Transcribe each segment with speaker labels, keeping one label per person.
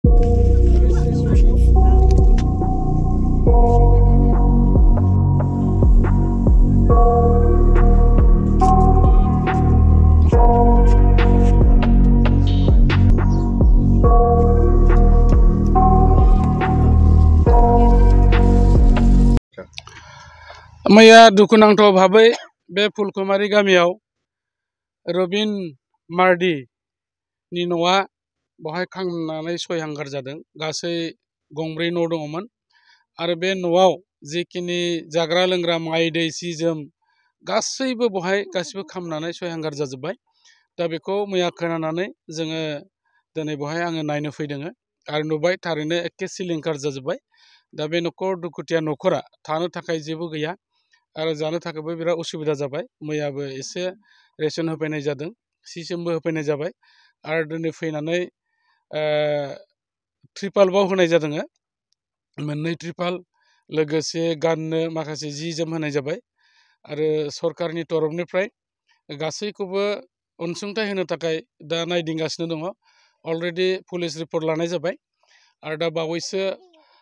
Speaker 1: मैया दुखुनांथाव भाबै बे फुलकुमारि गामियाव रबिन मार्डि नि न'आ बहाय खामनानै सयहांगार जादों। गासै गंब्रै न' दङमोन आरो बे न'आव जिखिनि जाग्रा लोंग्रा माइ दै सि जोम गासैबो गासिबो खामनानै सयहांगार जाजोब्बाय। दा बेखौ मैया खोनानानै जोङो दिनै बहाय आङो नायनो फैदों आरो नुबाय थारैनो एखे सिलिंखार जाजोब्बाय। दा बे दुखुथिया न'खरा थानो थाखाय जेबो गैया आरो जानो थाखायबो बिराद उसुबिदा जाबाय। मैयाबो एसे रेशन होफैनाय जादों, सि जोमबो होफैनाय जाबाय आरो दिनै फैनानै ट्रिपालबो होनाय जादों, मोननै ट्रिपाल लोगोसे गाननो माखासे जि जोम होनाय जाबाय आरो सरकारनि तरफनिफ्राय गासैखौबो अनसुंथाइ होनो थाखाय दा नायदिंगासिनो दङ। अलरेडि पुलिस रिपर्ट लानाय जाबाय आरो दा बावैसो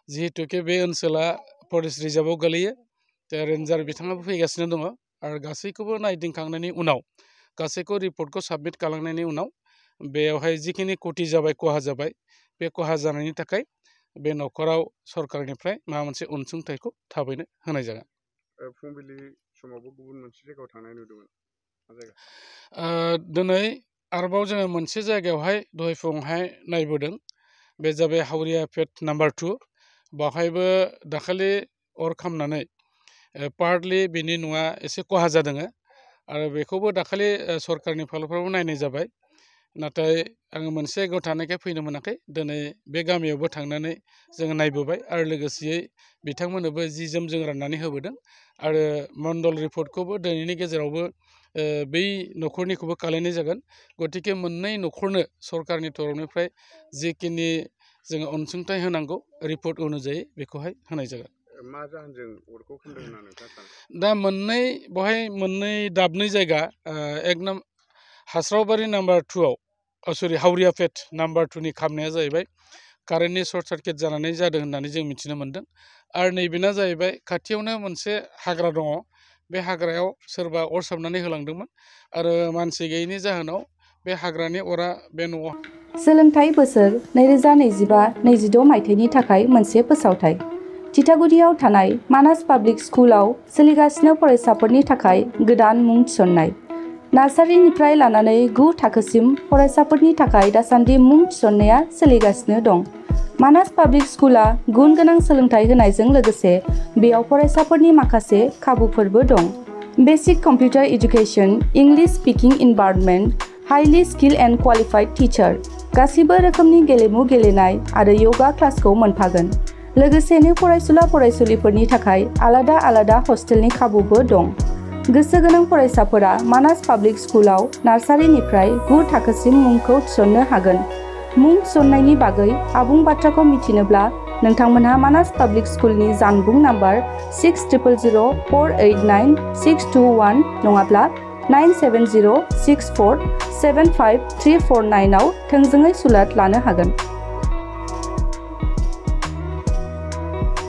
Speaker 1: जिहेतुके बे ओनसोला फरेस्ट रिजार्भआव गोलैयो, रेन्जार बिथाङाबो फैगासिनो दङ आरो गासैखौबो नायदिंखांनायनि उनाव गासैखौ रिपर्टखौ साबमिट खालामनायनि उनाव बेयावहाय जिखिनि खथि जाबाय, खहा जाबाय, बे खहा जानायनि थाखाय बे न'खराव सरकारनिफ्राय माबा मोनसे अनसुंथाइखौ थाबैनो होनाय जागोन।
Speaker 2: फुंबिलि समावबो गुबुन मोनसे जायगायाव थांनाय नुदोंमोन, मा जायगा?
Speaker 1: दिनै आरोबाव जोङो मोनसे जायगायावहाय दहाय फुङावहाय नायबोदों, बे जाबाय हावरिया पेट नाम्बार 2। बावहायबो दाखालि अर खामनानै पार्टलि बिनि न'आ एसे खहा जादों आरो बेखौबो दाखालि सरकारनि फालफ्रावबो नायनाय जाबाय। नाथाय आङो मोनसे जायगायाव थानायखाय फैनो मोनाखै। दिनै बे गामियावबो थांनानै जोङो नायबोबाय आरो लोगोसेयै बिथांमोननोबो जि जोम जों राननानै होबोदों आरो मण्डल रिपर्टखौबो दिनैनि गेजेरावबो बै न'खरनिखौबो खालामनाय जागोन। गतिके मोननै न'खरनो सरकारनि तरफनिफ्राय जिखिनि जोङो अनसुंथाइ होनांगौ रिपर्ट अनुजायै बेखौहाय होनाय जागोन।
Speaker 2: मा जाहोनजों अरखौ खामदों होनना नोंथाङा सानो?
Speaker 1: दा मोननै दाबनै जायगा, हास्रावबारि नाम्बार 2आव सरि हावरिया पेट नाम्बार 2नि खामनाया जाहैबाय कारेन्टनि सर्ट सार्किट जानानै जादों होननानै जों मिथिनो मोन्दों आरो नैबेना जाहैबाय खाथियावनो मोनसे हाग्रा दङ, बे हाग्रायाव सोरबा अर सावनानै होलांदोंमोन आरो मानसि गैयैनि जाहोनाव बे हाग्रानि अरा बे न'आव।
Speaker 3: सोलोंथाइ बोसोर 2025-26 मायथाइनि थाखाय मोनसे फोसावथाइ। थिथागुरियाव थानाय मानास पाब्लिक स्कुलाव सोलिगासिनो फरायसाफोरनि थाखाय गोदान मुं थिसननाय। नार्सारिनिफ्राय लानानै 9 थाखोसिम फरायसाफोरनि थाखाय दासान्दि मुं थिसननाया सोलिगासिनो दं। मानास पाब्लिक स्कुला गुन गोनां सोलोंथाइ होनायजों लोगोसे बेयाव फरायसाफोरनि माखासे खाबुफोरबो दं। Basic computer education, English speaking environment, highly skilled and qualified teacher, गासिबो रोखोमनि गेलेमु गेलेनाय आरो योगा क्लासखौ मोनफागोन। लोगोसेनो फरायसुला फरायसुलिफोरनि थाखाय आलादा आलादा हस्टेलनि खाबुबो दं। गोसो गोनां फरायसाफोरा मानास पाब्लिक स्कुलाव नार्सारिनिफ्राय 9 थाखोसिम मुंखौ थिसननो हागोन। मुं थिसननायनि बागै आबुं बाथ्राखौ मिथिनोब्ला नोंथांमोनहा मानास पाब्लिक स्कुलनि जानबुं नाम्बार 6000489621 नङाब्ला 9706475349 आव थोंजोङै सुलाद लानो हागोन।